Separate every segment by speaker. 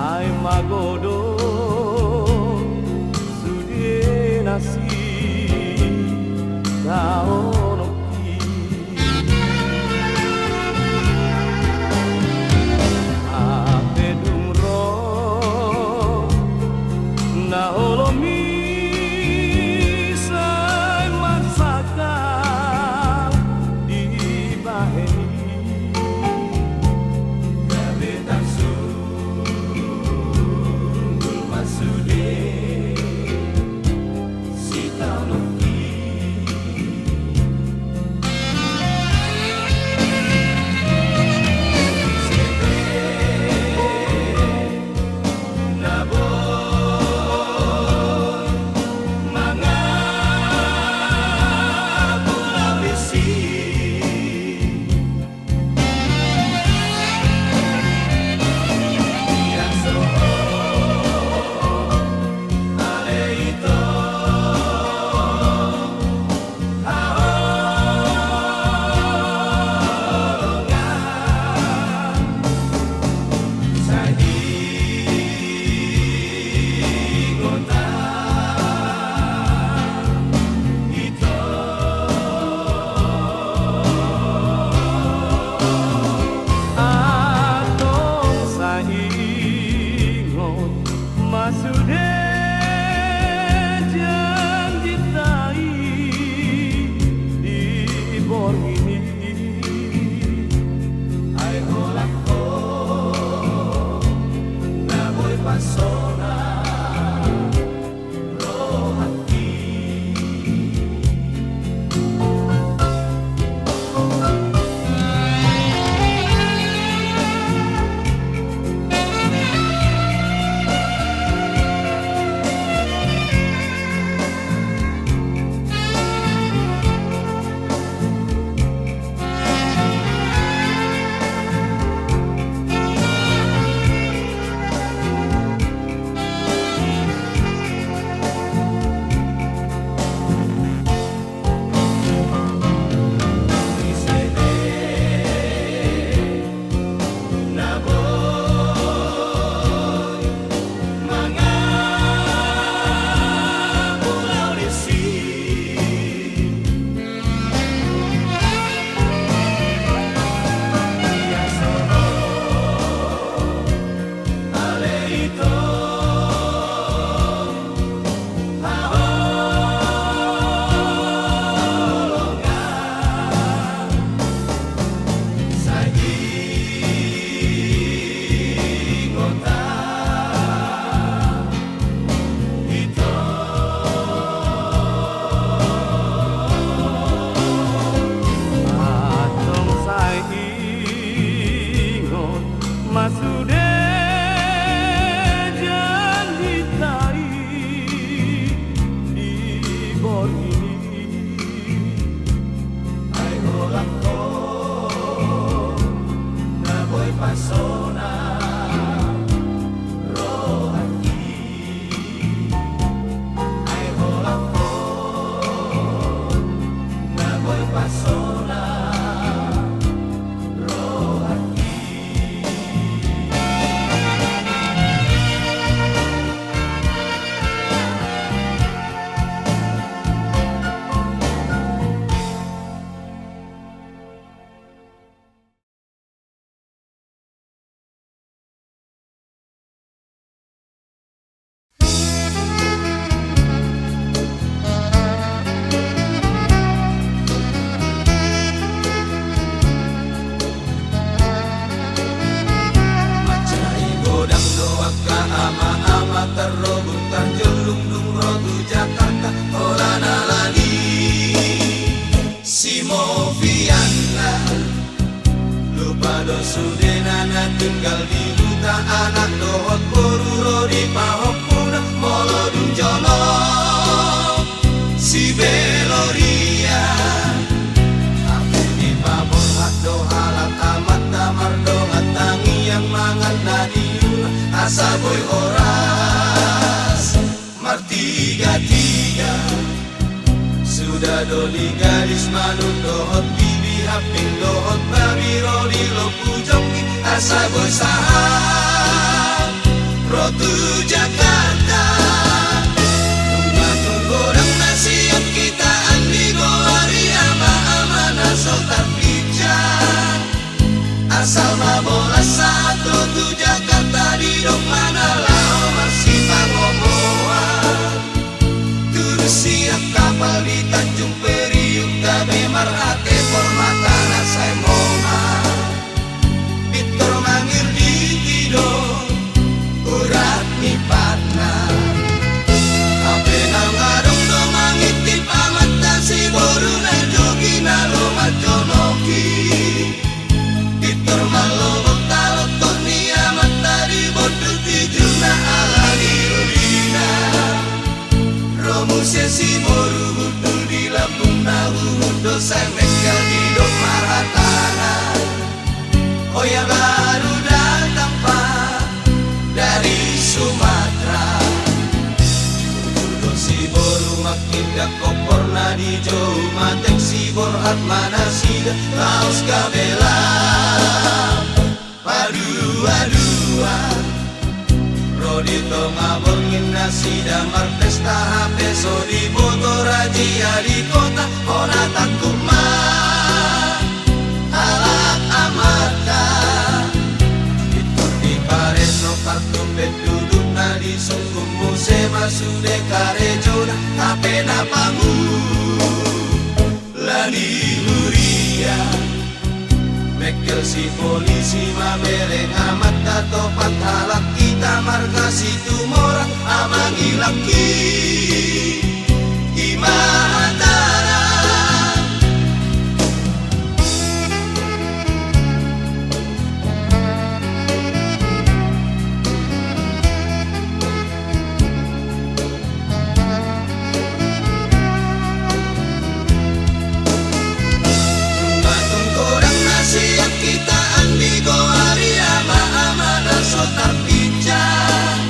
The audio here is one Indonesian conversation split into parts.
Speaker 1: ai magodo sudie nasi taonoki ape dumro na olomi sai masakan di baheni
Speaker 2: Tunggal di huta anak dohot poruro di pahopuna molodung jolo si beloria aku di pabor hak dohalat amat tamar dohat tangi yang mangan nadiuna asa boy oras martiga-tiga sudah doli gadis manut dohot bibi haping dohot babiro di lopu jongki asa berusaha Rotu Jakarta tunggu dan nasihat kita andi goari ama nasol terpijan asal mabola saat Rotu Jakarta di dok mana lao masih pangomoan turus siap kapal di Tanjung Priuk gabe marhate formata nasai moma Victor mangir di tido urat ni patna ape nangarong do mangitip amat si boru na jogi na lo maconoki Victor malobok talot toni amat tadi bodu tijuna ala diulina romu sesi boru hudu di Lampung nahu hudu semeka di dok maratana oh ya baru datang pak dari Sumatera Udo si boru makin gak kopor nadi jauh matek si borhat mana sida laos kabela padu-adua Rodito ngabongin nasi damar pesta HP so di motor rajia di kota ona takut mah alak amata Victor di pareso kartu duduk nadi sungguh muse masude karejona tapi napamu lani huria Mekel si polisi mamereng amat katopat halak kita marga situ morak amangi laki imatara siap kita andi goari ama naso terpincang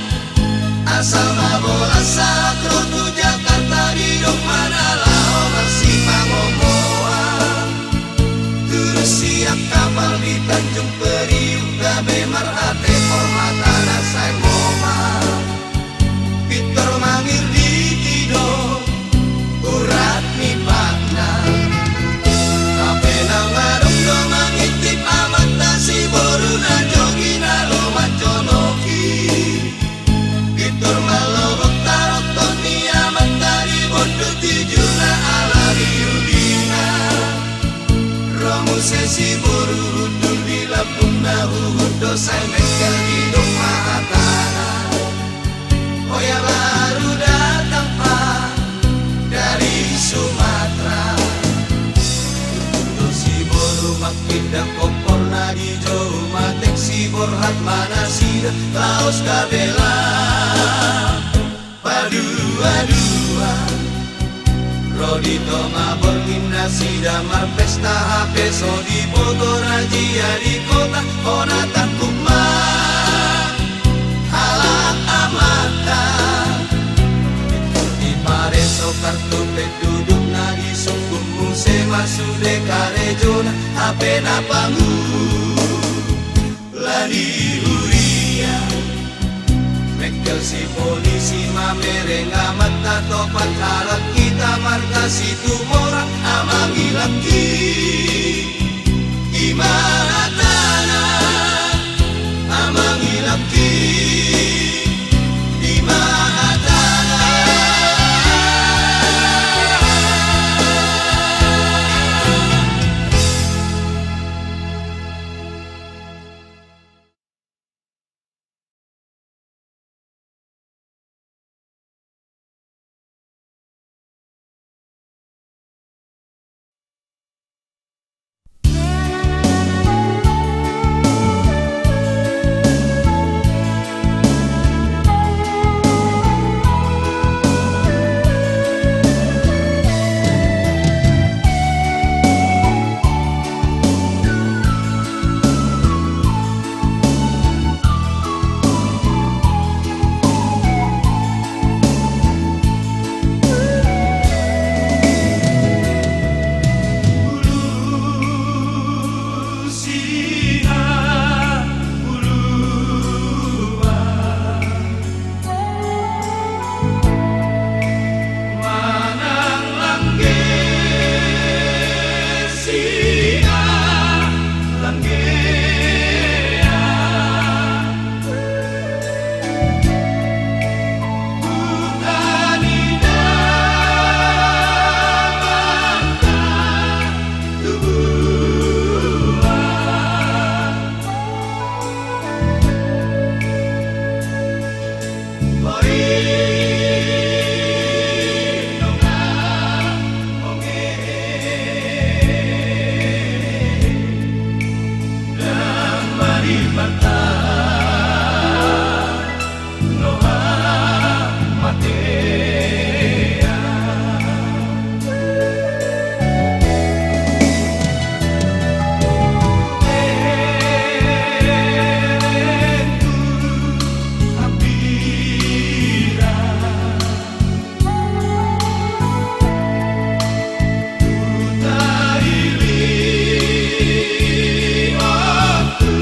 Speaker 2: asal mabola saat Rotu Jakarta di dok mana lao masih pangomoan terus siap kapal di Tanjung Priuk gabe marhate formata nasai moma Victor mangir di tido urat ni patna ape nangarong do mangitip amat nasi boru na jogi na lo maconoki Victor malobok tarot toni amat dari bondo tijuna ala diudina romu sesi boru hudu di Lampung nahu hudu say mekel di dok mahatana oh ya baru datang pak dari Sumatera makin dak kompor nadi jauh matek si borhat mana sida laos kabela padu-adua Rodito ngabongin nasi damar pesta HP so di Bogor rajia di kota ona takut mah halak amata di pareso kartu duduk nadi sungguh muse masude karejona ape napamu lani huria Mekel si polisi mamereng amat katopat halak kita marga situ morak amangi laki imaratana amangi laki mata Noha matea Erentu hapira Tutaili waktu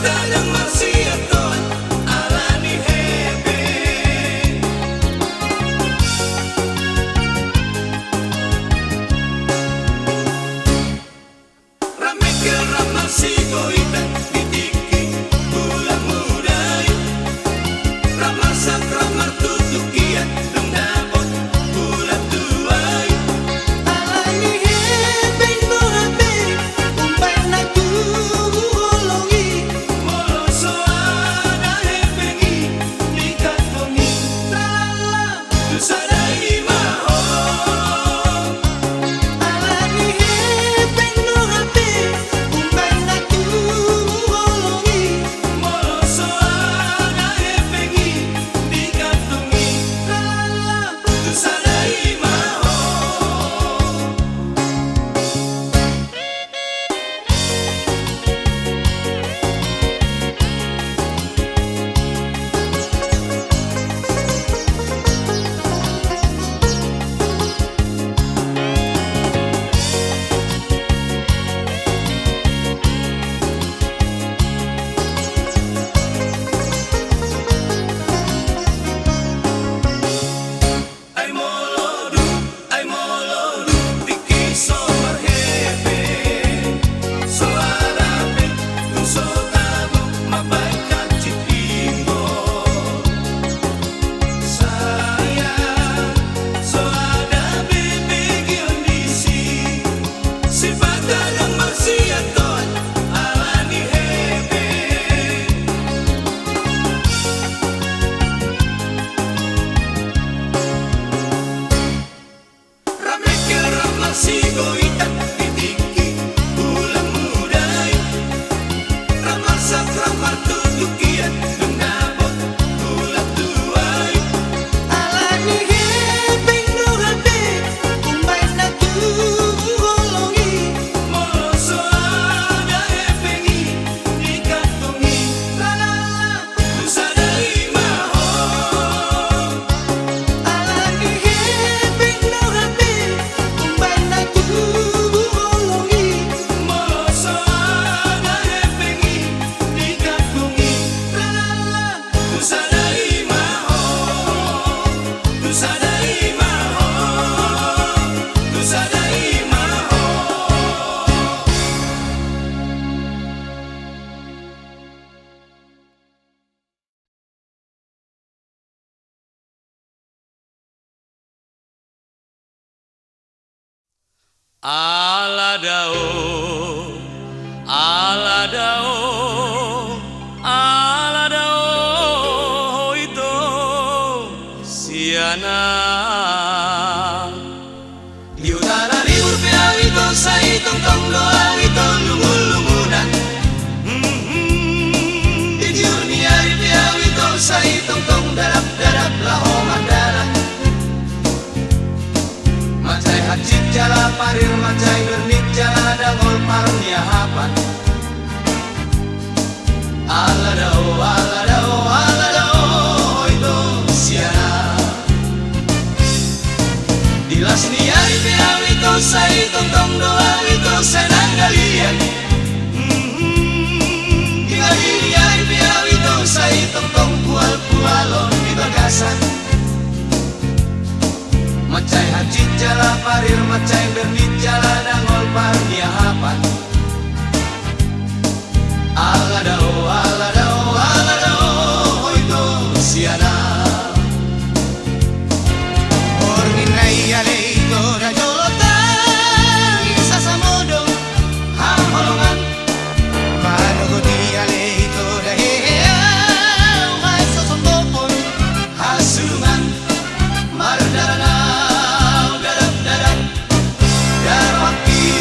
Speaker 2: Sebatang marsiaton alani hebe Ramekil ramasi goitan bitiki bulan mudai Ramasak ramar tutukian dong dapot bulan tuai
Speaker 3: Alani hebe no habe umpai na tu holongi
Speaker 2: Molo soada hebengi dikatongi
Speaker 3: tralala
Speaker 2: Tusadai maho
Speaker 3: Alani hebe no habe umpai na tu holongi
Speaker 2: Molo soada hebengi dikatongi
Speaker 3: tralala
Speaker 2: Tusadai maho Ai molodu tiki so marhebe So arabe un so tabo mabaika cipingo Saya so ada bebe giondisi Si badalang marsiaton alani hebe Ramekil ramasi goitan bitiki bulan mudai Ramasak ramar tutukian dong dapot bulan tuai
Speaker 3: Alani hebe no habe umpai na tu holongi
Speaker 2: Molo soada hebengi dikatongi
Speaker 3: tralala
Speaker 2: Tusadai maho
Speaker 3: Alani hebe no habe umpai na tu holongi
Speaker 2: Molo soada hebengi dikatongi
Speaker 3: tralala
Speaker 2: Tusadai maho Tusadai maho Tusadai maho Aladao, aladao, aladao itu siana. Di utara libur piawito sa itong tongdoa ito lumulumunan. Di juniari piawito sa itong tong darap-darap laho mandala. Macai hajit jala parir macai bernit jala dangol parnia hapan Aladao, aladao, aladao itu siana Dilas niari piawito sa itong tong doa ito senang galian Kingali niari piawito sa itong tong pual-pualon di bagasan Macai hajit jala parir macai bernit jala dangol parnia hapan Aladao, aladao, aladao itu siana
Speaker 3: Orminai aleito da jolotan isa samodo
Speaker 2: Hamholongan
Speaker 3: Manugoti aleito da hea Hai sosotopon
Speaker 2: hasulungan Mardaranau darap-darap Darwaki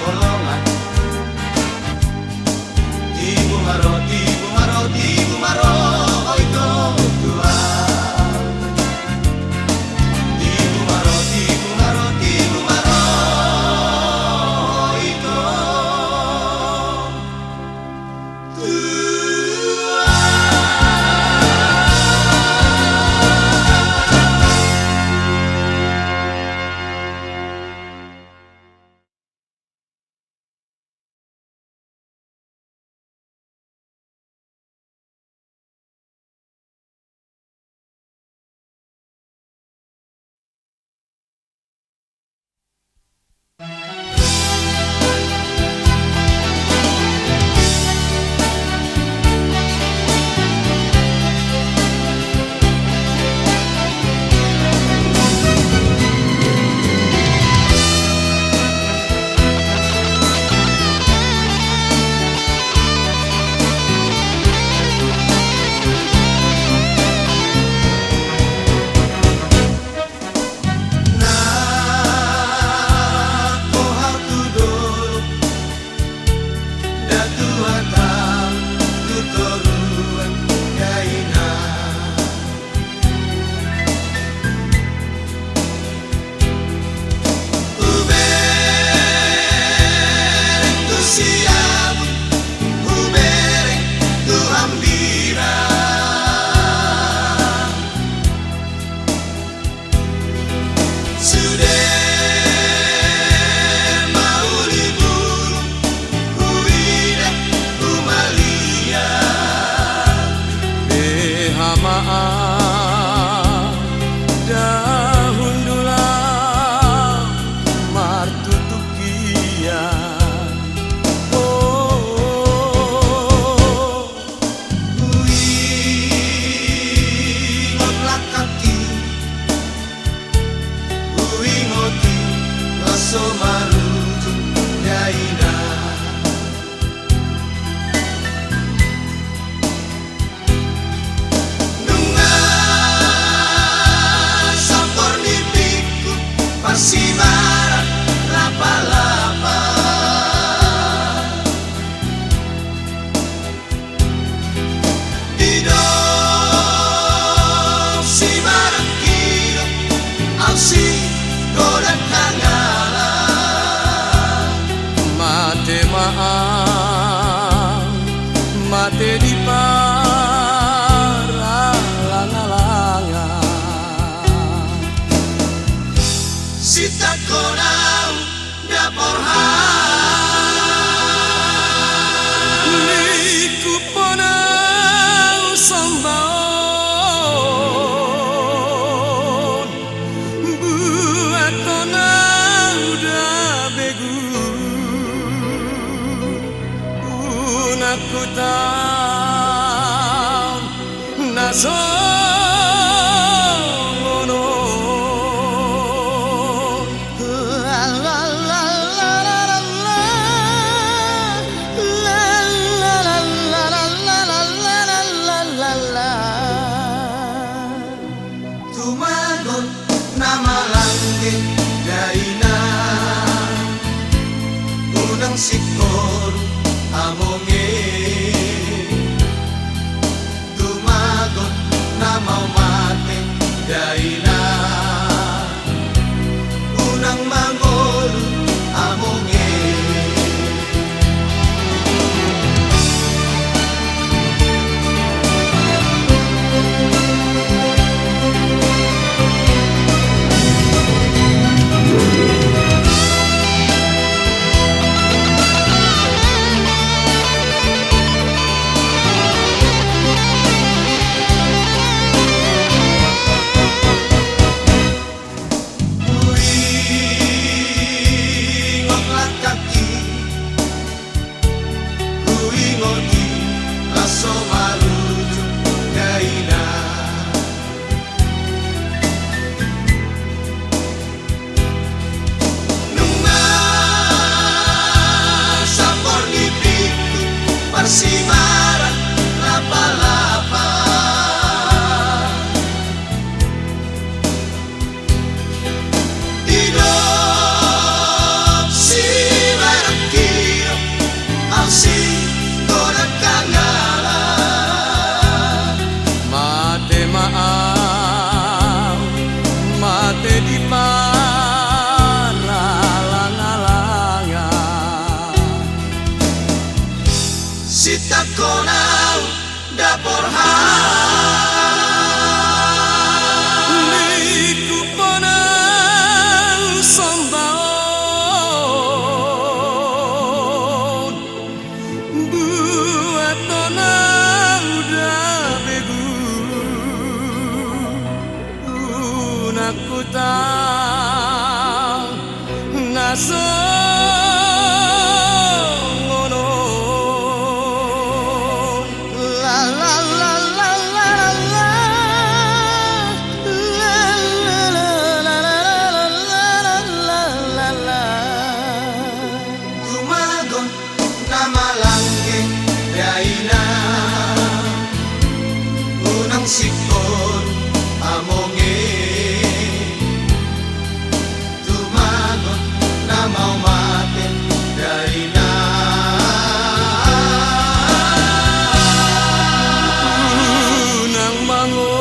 Speaker 2: bolongan. Tibu maro, tibu maro, tibu maro, oito tua. Tibu maro, tibu maro, tibu maro, oito tua.
Speaker 1: Mate di paralanga-langa
Speaker 2: Sita konau daporha
Speaker 1: Liku ponau sambaon Buat tonau da begu Aku tahu nasono
Speaker 3: La la la la la la la la la la la la.
Speaker 2: Tumagon nama langit daina Unang sikor amonge Tumagon nama mate daina Unang mangolu amonge Sita konau dapur
Speaker 1: Niku panau sambaon buat tonau udah begu aku tahu naso
Speaker 2: sikon amonge tumagon na mau maten dari na
Speaker 1: nang mangolu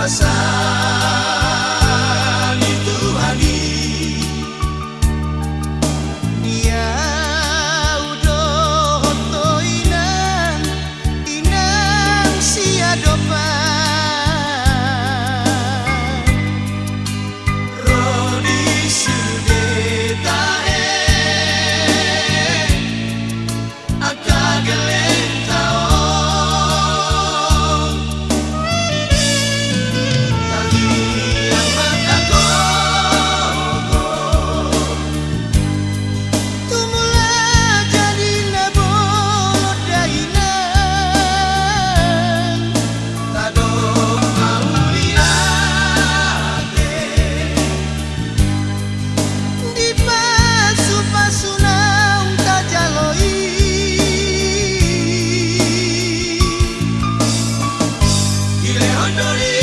Speaker 2: pasani Tuhani
Speaker 3: Dia udah hoto inang siadopan
Speaker 2: Rodi sudetae Aka geleng taon Tadi yang mata gogo
Speaker 3: Tumula jadi nabolot dainan
Speaker 2: Tadok auliate
Speaker 3: Di pasu-pasunang tajaloi
Speaker 2: Gile hondori